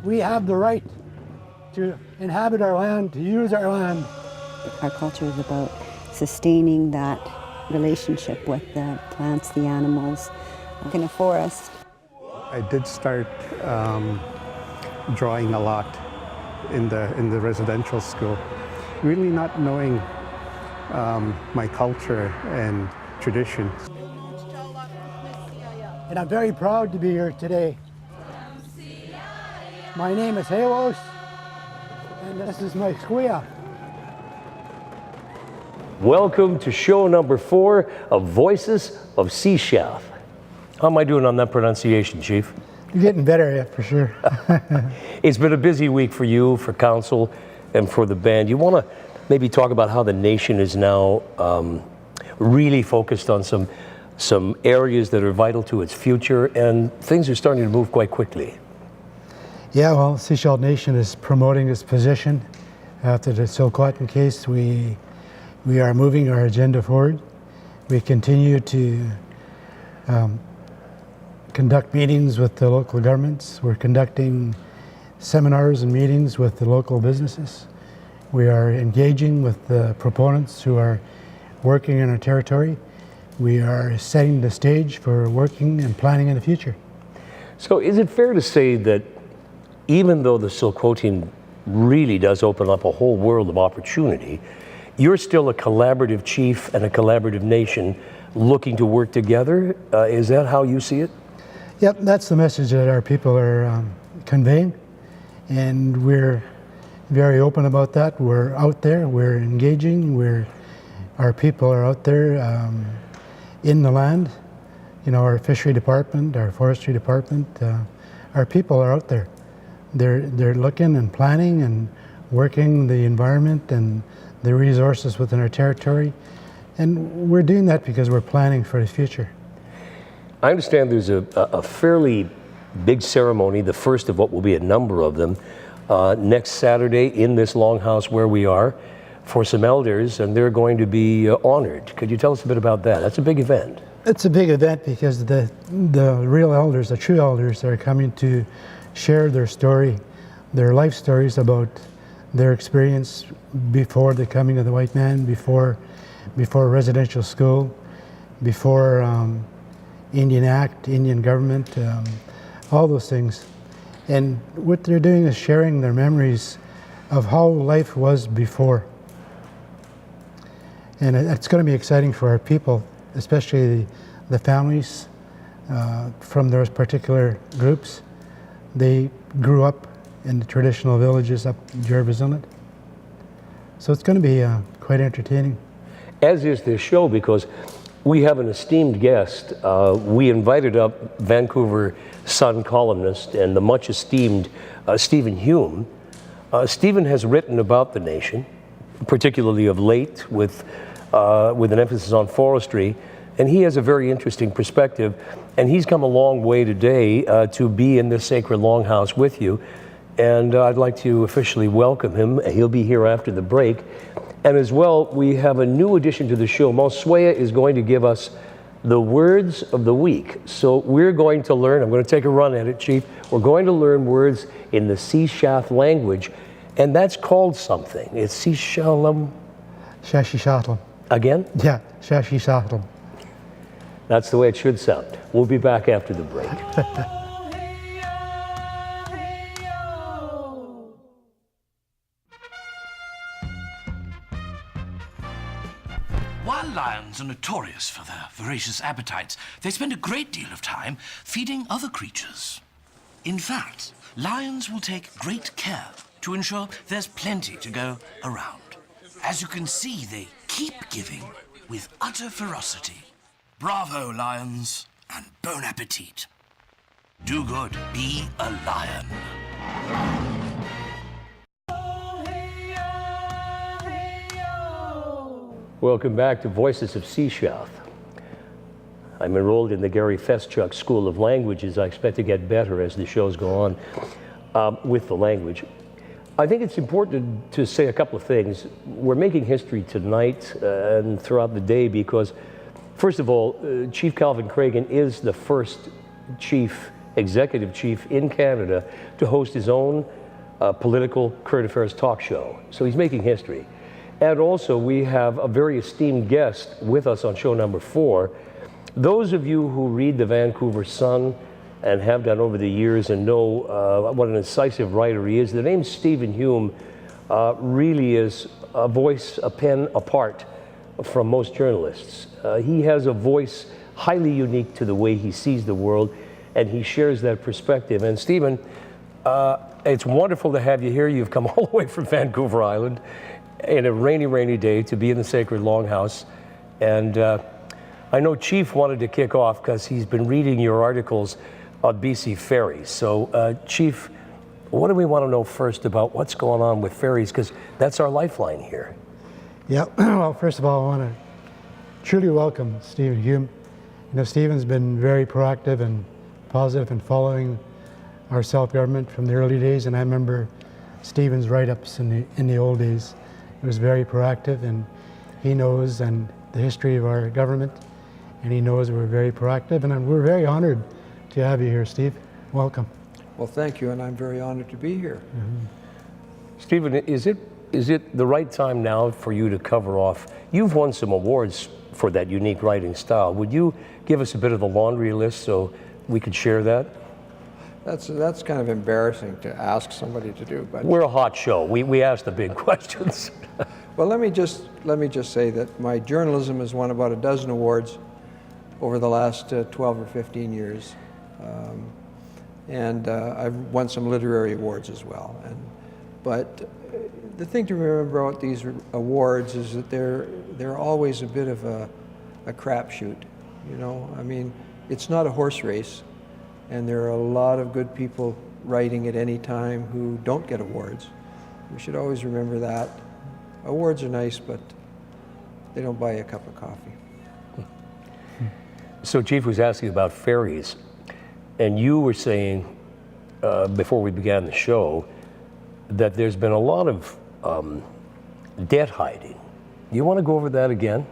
we have the right to inhabit our land, to use our land. Our culture is about sustaining that relationship with the plants, the animals, in a forest. I did start drawing a lot in the residential school, really not knowing my culture and traditions. And I'm very proud to be here today. My name is Halos, and this is my squia. Welcome to show number 4 of Voices of Shishalh. How am I doing on that pronunciation, Chief? You're getting better, yeah, for sure. It's been a busy week for you, for council, and for the band. You want to maybe talk about how the nation is now really focused on some areas that are vital to its future, and things are starting to move quite quickly. Yeah, well, Shishalh Nation is promoting its position. After the Silcotin case, we are moving our agenda forward. We continue to conduct meetings with the local governments. We're conducting seminars and meetings with the local businesses. We are engaging with the proponents who are working in our territory. We are setting the stage for working and planning in the future. So is it fair to say that even though the Silcotin really does open up a whole world of opportunity, you're still a collaborative chief and a collaborative nation looking to work together? Is that how you see it? Yep, that's the message that our people are conveying, and we're very open about that. We're out there, we're engaging, our people are out there in the land. You know, our fishery department, our forestry department, our people are out there. They're looking and planning and working the environment and the resources within our territory. And we're doing that because we're planning for the future. I understand there's a fairly big ceremony, the first of what will be a number of them, next Saturday in this longhouse where we are for some elders, and they're going to be honored. Could you tell us a bit about that? That's a big event. It's a big event because the real elders, the true elders, are coming to share their story, their life stories about their experience before the coming of the white man, before residential school, before Indian Act, Indian government, all those things. And what they're doing is sharing their memories of how life was before. And it's going to be exciting for our people, especially the families from those particular groups. They grew up in the traditional villages up Jervis Inlet. So it's going to be quite entertaining. As is this show, because we have an esteemed guest. We invited up Vancouver Sun columnist and the much esteemed Stephen Hume. Stephen has written about the nation, particularly of late, with an emphasis on forestry, and he has a very interesting perspective. And he's come a long way today to be in this sacred longhouse with you. And I'd like to officially welcome him. He'll be here after the break. And as well, we have a new addition to the show. Moswea is going to give us the words of the week. So we're going to learn, I'm going to take a run at it, Chief. We're going to learn words in the Shishalh language, and that's called something. It's Shishalh. Shishalh. Again? Yeah, Shishalh. That's the way it should sound. We'll be back after the break. While lions are notorious for their voracious appetites, they spend a great deal of time feeding other creatures. In fact, lions will take great care to ensure there's plenty to go around. As you can see, they keep giving with utter ferocity. Bravo, lions, and bon appetit. Do good, be a lion. Welcome back to Voices of Shishalh. I'm enrolled in the Gary Feschuk School of Languages. I expect to get better as the shows go on with the language. I think it's important to say a couple of things. We're making history tonight and throughout the day because, first of all, Chief Calvin Cragen is the first chief executive chief in Canada to host his own political current affairs talk show. So he's making history. And also we have a very esteemed guest with us on show number 4. Those of you who read the Vancouver Sun and have done over the years and know what an incisive writer he is, the name Stephen Hume really is a voice, a pen apart from most journalists. He has a voice highly unique to the way he sees the world, and he shares that perspective. And Stephen, it's wonderful to have you here. You've come all the way from Vancouver Island in a rainy, rainy day to be in the Sacred Longhouse. And I know Chief wanted to kick off because he's been reading your articles on BC ferries. So Chief, what do we want to know first about what's going on with ferries? Because that's our lifeline here. Yeah, well, first of all, I want to truly welcome Stephen Hume. You know, Stephen's been very proactive and positive in following our self-government from the early days, and I remember Stephen's write-ups in the old days. He was very proactive, and he knows and the history of our government, and he knows we're very proactive, and we're very honored to have you here, Steve. Welcome. Well, thank you, and I'm very honored to be here. Mm-hmm. Stephen, is it the right time now for you to cover off? You've won some awards for that unique writing style. Would you give us a bit of the laundry list so we could share that? That's kind of embarrassing to ask somebody to do, but We're a hot show. We ask the big questions. well, let me just say that my journalism has won about a dozen awards over the last 12 or 15 years, and I've won some literary awards as well. But the thing to remember about these awards is that they're always a bit of a crapshoot. You know, I mean, it's not a horse race, and there are a lot of good people writing at any time who don't get awards. We should always remember that. Awards are nice, but they don't buy you a cup of coffee. So Chief was asking about ferries, and you were saying before we began the show that there's been a lot of debt hiding. You want to go over that again?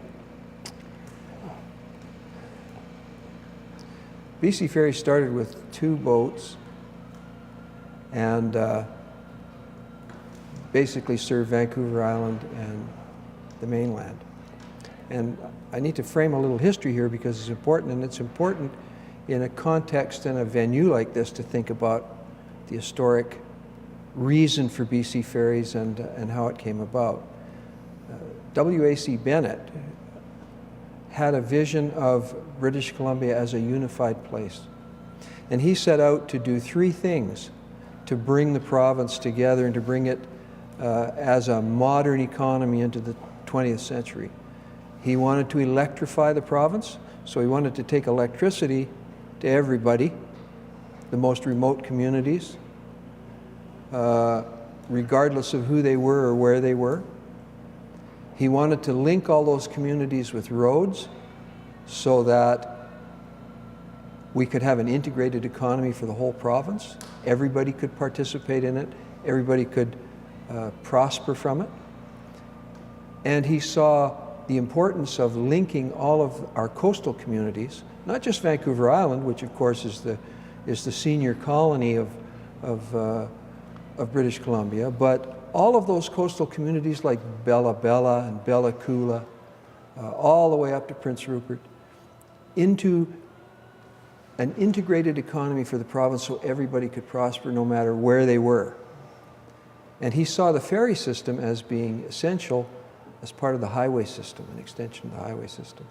BC Ferry started with 2 boats and basically served Vancouver Island and the mainland. And I need to frame a little history here because it's important, and it's important in a context and a venue like this to think about the historic reason for BC Ferries and how it came about. W.A.C. Bennett had a vision of British Columbia as a unified place. And he set out to do 3 things to bring the province together and to bring it as a modern economy into the 20th century. He wanted to electrify the province, so he wanted to take electricity to everybody, the most remote communities, regardless of who they were or where they were. He wanted to link all those communities with roads so that we could have an integrated economy for the whole province. Everybody could participate in it. Everybody could prosper from it. And he saw the importance of linking all of our coastal communities, not just Vancouver Island, which of course is the senior colony of British Columbia, but all of those coastal communities like Bella Bella and Bella Coola, all the way up to Prince Rupert, into an integrated economy for the province so everybody could prosper no matter where they were. And he saw the ferry system as being essential as part of the highway system, an extension of the highway system.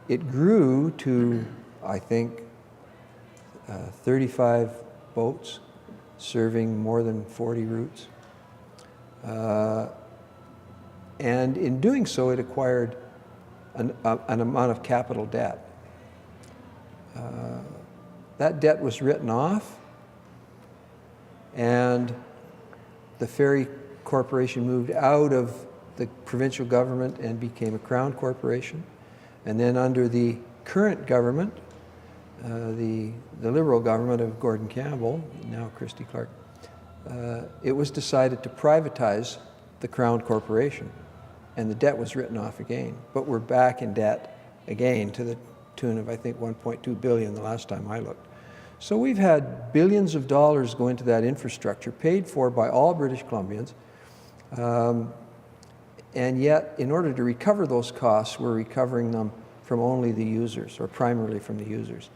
It grew to, I think, 35 boats serving more than 40 routes. And in doing so, it acquired an amount of capital debt. That debt was written off, and the ferry corporation moved out of the provincial government and became a crown corporation. And then under the current government, the Liberal government of Gordon Campbell, now Christy Clark, it was decided to privatize the Crown Corporation, and the debt was written off again. But we're back in debt again to the tune of, I think, $1.2 billion the last time I looked. So we've had billions of dollars go into that infrastructure, paid for by all British Columbians, and yet in order to recover those costs, we're recovering them from only the users, or primarily from the users.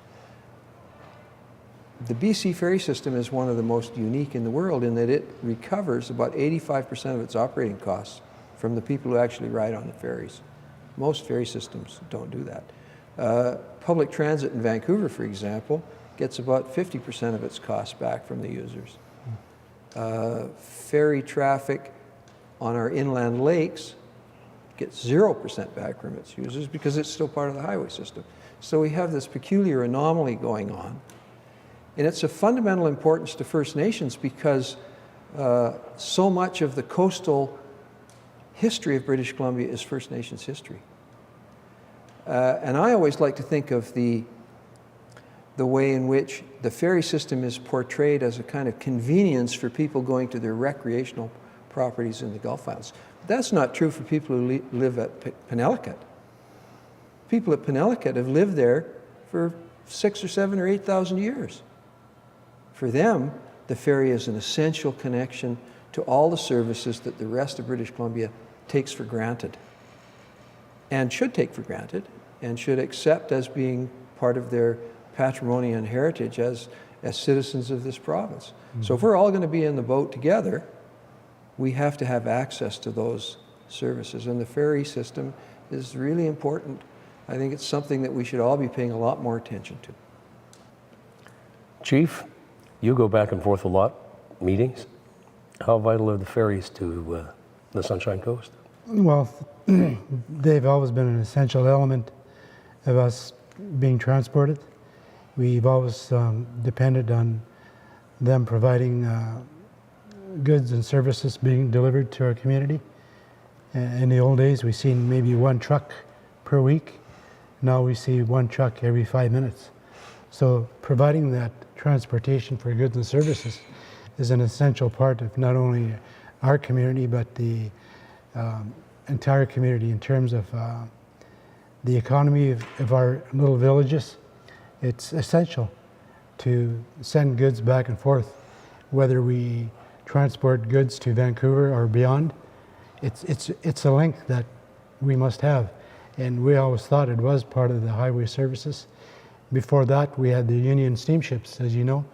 The BC ferry system is one of the most unique in the world in that it recovers about 85% of its operating costs from the people who actually ride on the ferries. Most ferry systems don't do that. Public transit in Vancouver, for example, gets about 50% of its costs back from the users. Ferry traffic on our inland lakes gets 0% back from its users because it's still part of the highway system. So we have this peculiar anomaly going on. And it's of fundamental importance to First Nations because so much of the coastal history of British Columbia is First Nations history. And I always like to think of the way in which the ferry system is portrayed as a kind of convenience for people going to their recreational properties in the Gulf Islands. But that's not true for people who live at Penelakut. People at Penelakut have lived there for 6,000 or 7,000 or 8,000 years. For them, the ferry is an essential connection to all the services that the rest of British Columbia takes for granted, and should take for granted, and should accept as being part of their patrimony and heritage as citizens of this province. Mm-hmm. So if we're all going to be in the boat together, we have to have access to those services. And the ferry system is really important. I think it's something that we should all be paying a lot more attention to. Chief, you go back and forth a lot, meetings. How vital are the ferries to the Sunshine Coast? Well, they've always been an essential element of us being transported. We've always depended on them providing goods and services being delivered to our community. In the old days, we've seen maybe one truck per week. Now we see one truck every 5 minutes. So providing that transportation for goods and services is an essential part of not only our community, but the entire community in terms of the economy of our little villages. It's essential to send goods back and forth, whether we transport goods to Vancouver or beyond. It's a link that we must have, and we always thought it was part of the highway services. Before that, we had the Union steamships, as you know,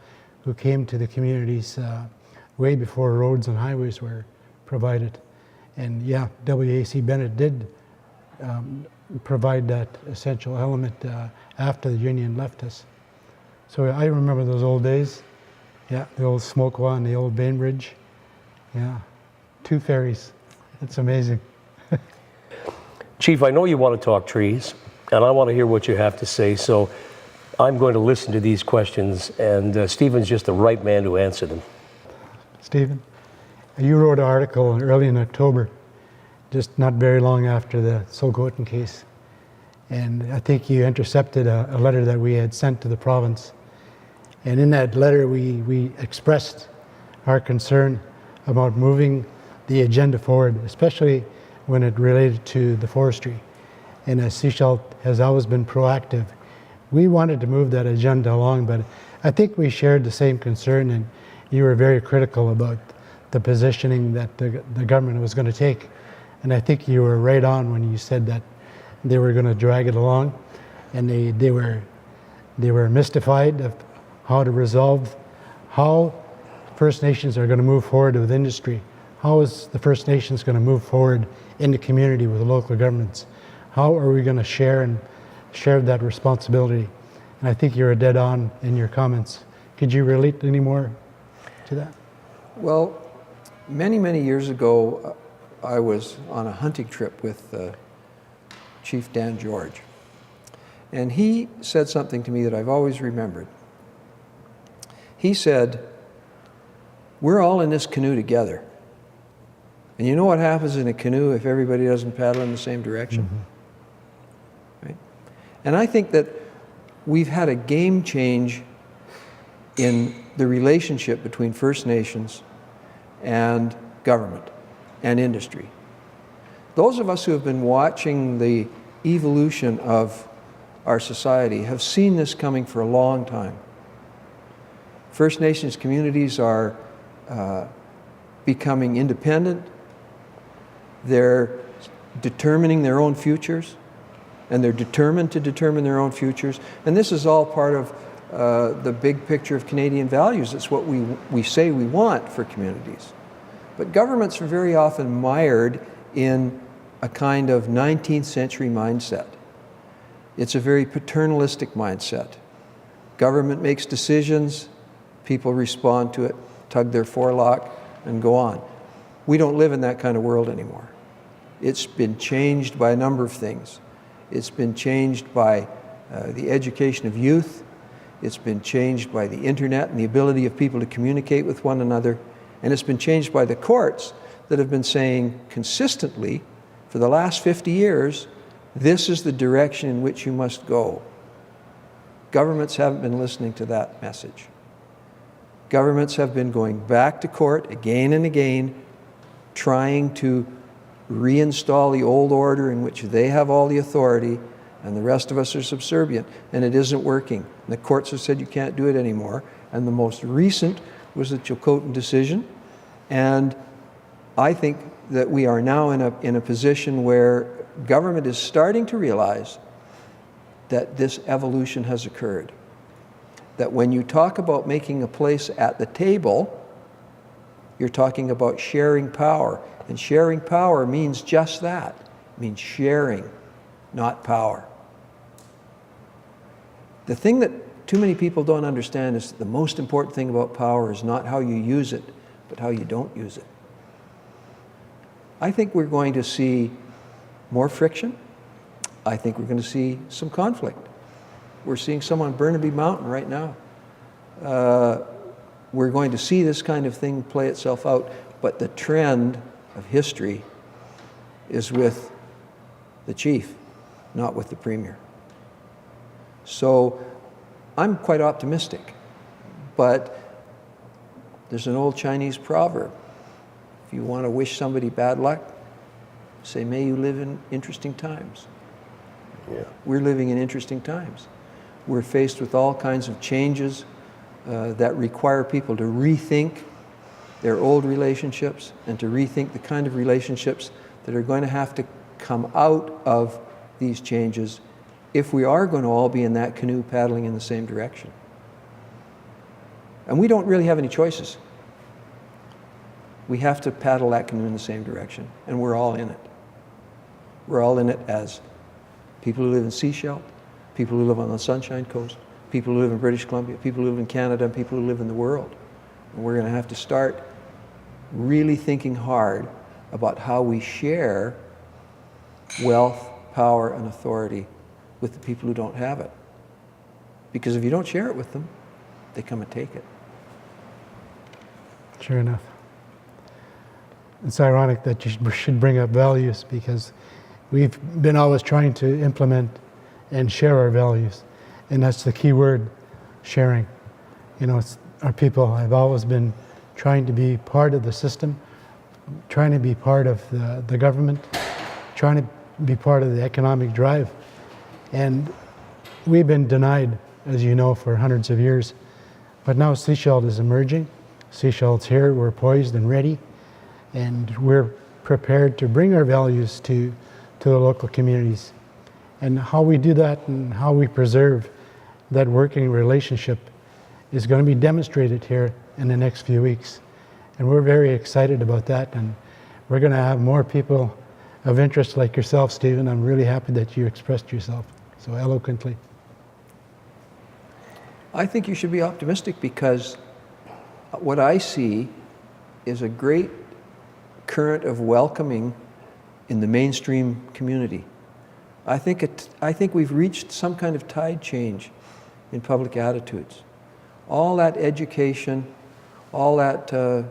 who came to the communities way before roads and highways were provided. And yeah, WAC Bennett did provide that essential element after the Union left us. So I remember those old days. Yeah, the old Smokewa and the old Bainbridge. Yeah, 2 ferries. It's amazing. Chief, I know you want to talk trees, and I want to hear what you have to say, so I'm going to listen to these questions, and Stephen's just the right man to answer them. Stephen, you wrote an article early in October, just not very long after the Sulcotin case, and I think you intercepted a letter that we had sent to the province. And in that letter, we expressed our concern about moving the agenda forward, especially when it related to the forestry. And as Shishalh has always been proactive, we wanted to move that agenda along, but I think we shared the same concern, and you were very critical about the positioning that the government was going to take. And I think you were right on when you said that they were going to drag it along, and they were mystified of how to resolve how First Nations are going to move forward with industry. How is the First Nations going to move forward in the community with the local governments? How are we going to share that responsibility? And I think you're dead on in your comments. Could you relate any more to that? Well, many, many years ago, I was on a hunting trip with Chief Dan George. And he said something to me that I've always remembered. He said, "We're all in this canoe together. And you know what happens in a canoe if everybody doesn't paddle in the same direction?" Mm-hmm. Right? And I think that we've had a game change in the relationship between First Nations and government and industry. Those of us who have been watching the evolution of our society have seen this coming for a long time. First Nations communities are becoming independent. They're determining their own futures, and they're determined to determine their own futures. And this is all part of the big picture of Canadian values. It's what we say we want for communities. But governments are very often mired in a kind of 19th century mindset. It's a very paternalistic mindset. Government makes decisions, people respond to it, tug their forelock, and go on. We don't live in that kind of world anymore. It's been changed by a number of things. It's been changed by the education of youth. It's been changed by the internet and the ability of people to communicate with one another. And it's been changed by the courts that have been saying consistently for the last 50 years, this is the direction in which you must go. Governments haven't been listening to that message. Governments have been going back to court again and again, trying to reinstall the old order in which they have all the authority and the rest of us are subservient, and it isn't working. And the courts have said you can't do it anymore. And the most recent was the Chilcotin decision. And I think that we are now in a position where government is starting to realize that this evolution has occurred. That when you talk about making a place at the table, you're talking about sharing power. And sharing power means just that. It means sharing, not power. The thing that too many people don't understand is that the most important thing about power is not how you use it, but how you don't use it. I think we're going to see more friction. I think we're going to see some conflict. We're seeing some on Burnaby Mountain right now. We're going to see this kind of thing play itself out, but the trend of history is with the chief, not with the premier. So I'm quite optimistic, but there's an old Chinese proverb. If you want to wish somebody bad luck, say, may you live in interesting times. Yeah. We're living in interesting times. We're faced with all kinds of changes that require people to rethink their old relationships and to rethink the kind of relationships that are going to have to come out of these changes if we are going to all be in that canoe paddling in the same direction. And we don't really have any choices. We have to paddle that canoe in the same direction, and we're all in it. We're all in it as people who live in Shishalh, people who live on the Sunshine Coast, people who live in British Columbia, people who live in Canada, and people who live in the world. And we're going to have to start really thinking hard about how we share wealth, power, and authority with the people who don't have it. Because if you don't share it with them, they come and take it. Sure enough. It's ironic that you should bring up values, because we've been always trying to implement and share our values. And that's the key word, sharing. You know, our people have always been trying to be part of the system, trying to be part of the government, trying to be part of the economic drive. And we've been denied, as you know, for hundreds of years. But now Shishalh is emerging. Shishalh's here, we're poised and ready. And we're prepared to bring our values to the local communities. And how we do that and how we preserve that working relationship is going to be demonstrated here in the next few weeks. And we're very excited about that. And we're going to have more people of interest like yourself, Stephen. I'm really happy that you expressed yourself so eloquently. I think you should be optimistic, because what I see is a great current of welcoming in the mainstream community. I think we've reached some kind of tide change in public attitudes. All that education, all that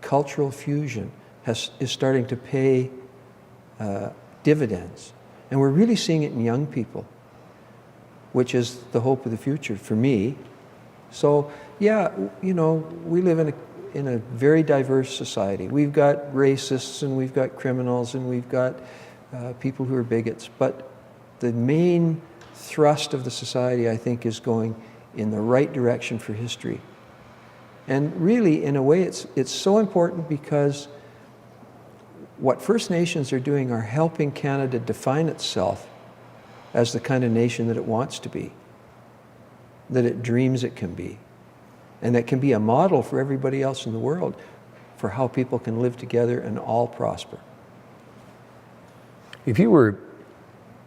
cultural fusion is starting to pay dividends. And we're really seeing it in young people, which is the hope of the future for me. So, yeah, you know, we live in a very diverse society. We've got racists, and we've got criminals, and we've got people who are bigots. But the main thrust of the society, I think, is going in the right direction for history. And really, in a way, it's so important because what First Nations are doing are helping Canada define itself as the kind of nation that it wants to be, that it dreams it can be, and that can be a model for everybody else in the world for how people can live together and all prosper. If you were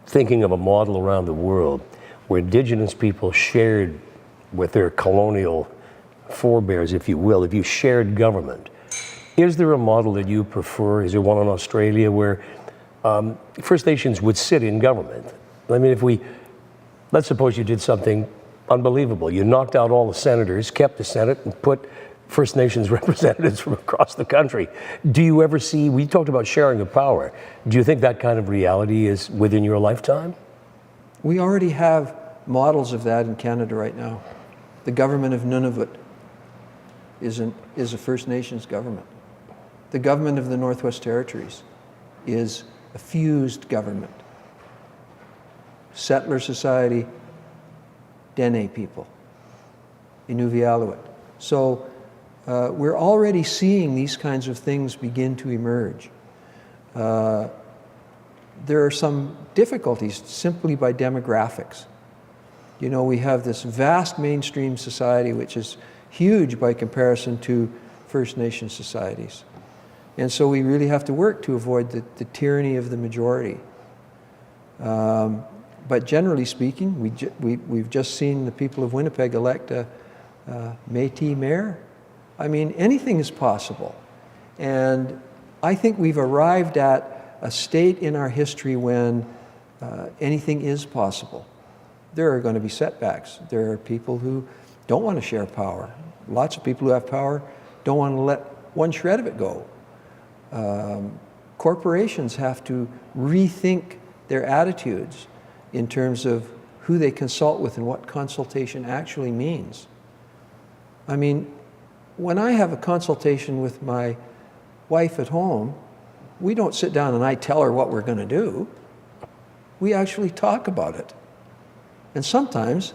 thinking of a model around the world where Indigenous people shared with their colonial forebears, if you will, if you shared government, is there a model that you prefer? Is there one in Australia where First Nations would sit in government? I mean, let's suppose you did something unbelievable. You knocked out all the senators, kept the Senate, and put First Nations representatives from across the country. Do you ever see, we talked about sharing of power, do you think that kind of reality is within your lifetime? We already have models of that in Canada right now. The government of Nunavut is a First Nations government. The government of the Northwest Territories is a fused government. Settler society, Dene people, Inuvialuit. So we're already seeing these kinds of things begin to emerge. There are some difficulties simply by demographics. You know, we have this vast mainstream society which is huge by comparison to First Nation societies. And so we really have to work to avoid the tyranny of the majority. But generally speaking, we've just seen the people of Winnipeg elect a Métis mayor. I mean, anything is possible. And I think we've arrived at a state in our history when anything is possible. There are going to be setbacks. There are people who don't want to share power. Lots of people who have power don't want to let one shred of it go. Corporations have to rethink their attitudes in terms of who they consult with and what consultation actually means. I mean, when I have a consultation with my wife at home, we don't sit down and I tell her what we're going to do. We actually talk about it. And sometimes,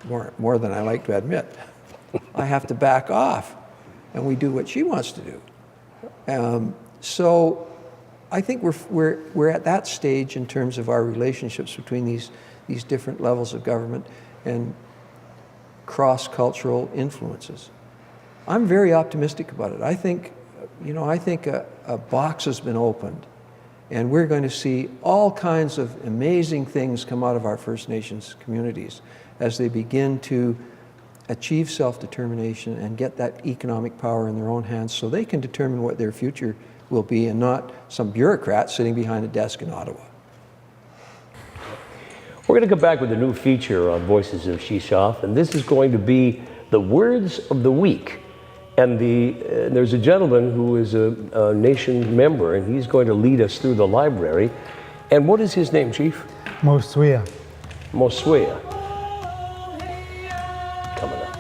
more than I like to admit, I have to back off and we do what she wants to do. So I think we're at that stage in terms of our relationships between these different levels of government and cross-cultural influences. I'm very optimistic about it. I think, a box has been opened, and we're going to see all kinds of amazing things come out of our First Nations communities as they begin to achieve self-determination and get that economic power in their own hands so they can determine what their future will be and not some bureaucrat sitting behind a desk in Ottawa. We're going to come back with a new feature on Voices of Shishalh, and this is going to be the words of the week. And there's a gentleman who is a nation member, and he's going to lead us through the library. And what is his name, Chief? Moswia. Moswia. Coming up.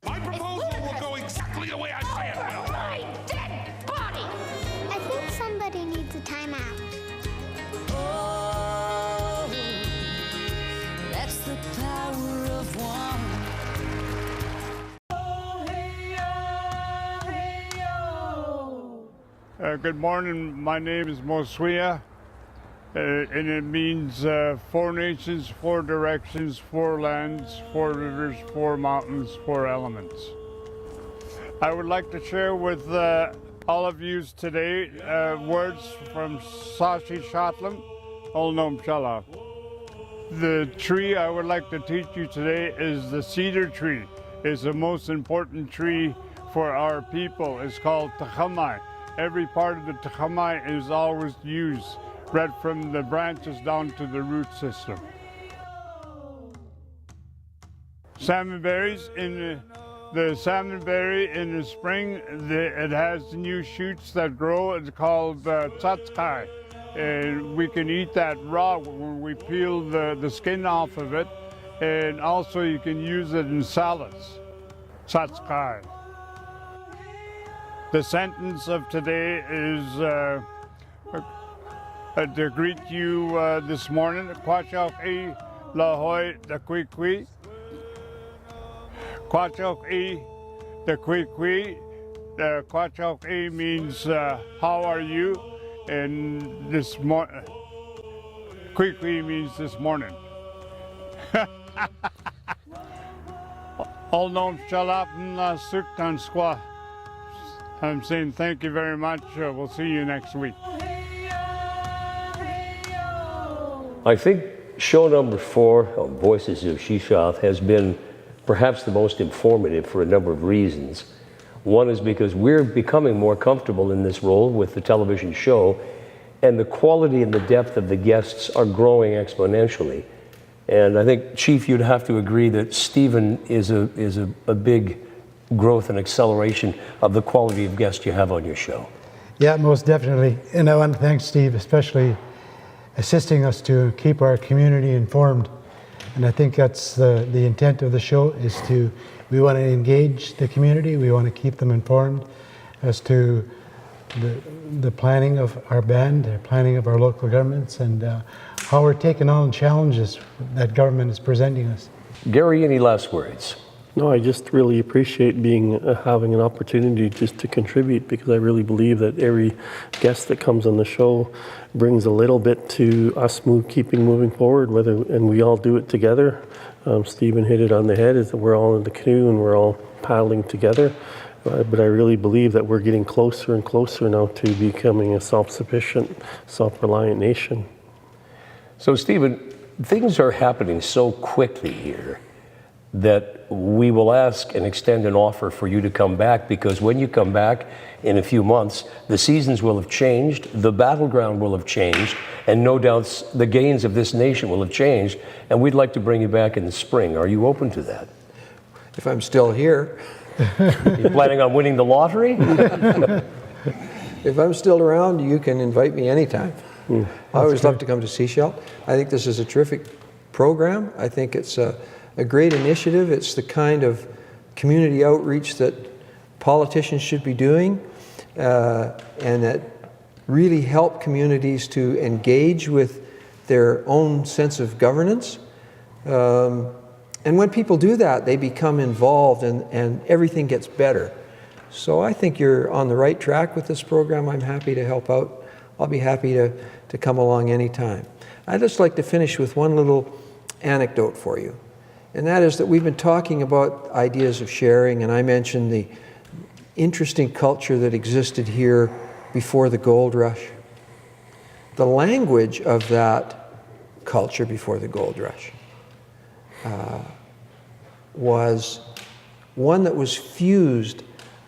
My proposal will go exactly the way I say it will. My dead body! I think somebody needs a timeout. Oh, that's the power of one. Good morning. My name is Moswia, and it means 4 nations, 4 directions, 4 lands, 4 rivers, 4 mountains, 4 elements. I would like to share with all of you today words from Shishalh, Olnom Shala. The tree I would like to teach you today is the cedar tree. It's the most important tree for our people. It's called Tachamai. Every part of the Tachamai is always used, right from the branches down to the root system. Salmon berries, the salmon berry in the spring, it has new shoots that grow. It's called tzatzkai. And we can eat that raw when we peel the skin off of it. And also you can use it in salads, tzatzkai. The sentence of today is to greet you this morning. Kwachak e lahoy da kui kui. Kwachok E, the Kwi. The Kwachok E means how are you? And this morning, Kwi means this morning. All known Shalapn Suktan Squaw. I'm saying thank you very much. We'll see you next week. I think show number 4 of Voices of Shishalh has been perhaps the most informative for a number of reasons. One is because we're becoming more comfortable in this role with the television show, and the quality and the depth of the guests are growing exponentially. And I think, Chief, you'd have to agree that Stephen is a big growth and acceleration of the quality of guests you have on your show. Yeah, most definitely. And I want to thank Steve, especially assisting us to keep our community informed. And I think that's the intent of the show, is we want to engage the community, we want to keep them informed as to the planning of our band, the planning of our local governments, and how we're taking on challenges that government is presenting us. Gary, any last words? No, I just really appreciate having an opportunity just to contribute, because I really believe that every guest that comes on the show brings a little bit to us keeping moving forward, and we all do it together. Stephen hit it on the head, is that we're all in the canoe and we're all paddling together. But I really believe that we're getting closer and closer now to becoming a self-sufficient, self-reliant nation. So, Stephen, things are happening so quickly here that we will ask and extend an offer for you to come back, because when you come back in a few months, the seasons will have changed, the battleground will have changed, and no doubt the gains of this nation will have changed, and we'd like to bring you back in the spring. Are you open to that? If I'm still here. You planning on winning the lottery? If I'm still around, you can invite me anytime. I always love to come to Shishalh. I think this is a terrific program. I think it's a great initiative. It's the kind of community outreach that politicians should be doing, and that really help communities to engage with their own sense of governance. And when people do that, they become involved, and everything gets better. So I think you're on the right track with this program. I'm happy to help out. I'll be happy to come along anytime. I'd just like to finish with one little anecdote for you. And that is that we've been talking about ideas of sharing, and I mentioned the interesting culture that existed here before the gold rush. The language of that culture before the gold rush was one that was fused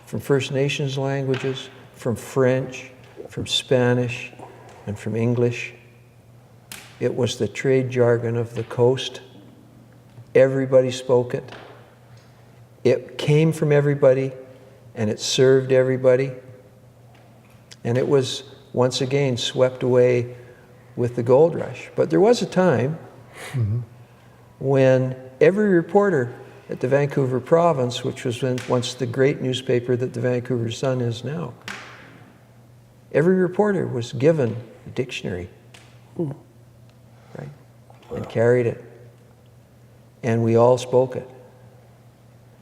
from First Nations languages, from French, from Spanish, and from English. It was the trade jargon of the coast. Everybody spoke it. It came from everybody, and it served everybody. And it was, once again, swept away with the gold rush. But there was a time when every reporter at the Vancouver Province, which was once the great newspaper that the Vancouver Sun is now, every reporter was given a dictionary, right, and carried it. And we all spoke it.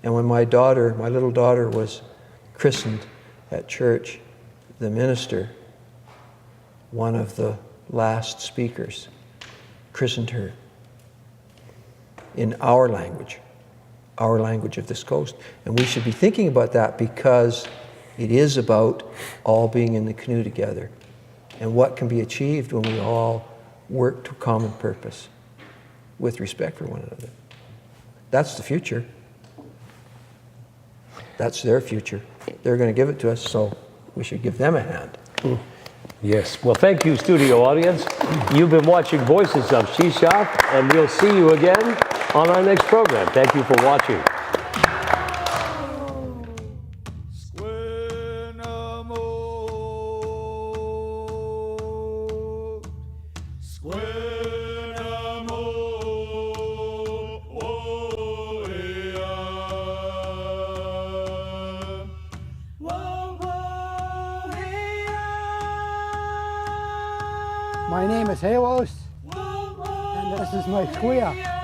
And when my little daughter was christened at church, the minister, one of the last speakers, christened her in our language of this coast. And we should be thinking about that, because it is about all being in the canoe together and what can be achieved when we all work to a common purpose with respect for one another. That's the future. That's their future. They're going to give it to us, so we should give them a hand. Yes. Well, thank you, studio audience. You've been watching Voices of Shishalh, and we'll see you again on our next program. Thank you for watching. My name is Halos, and this is my square.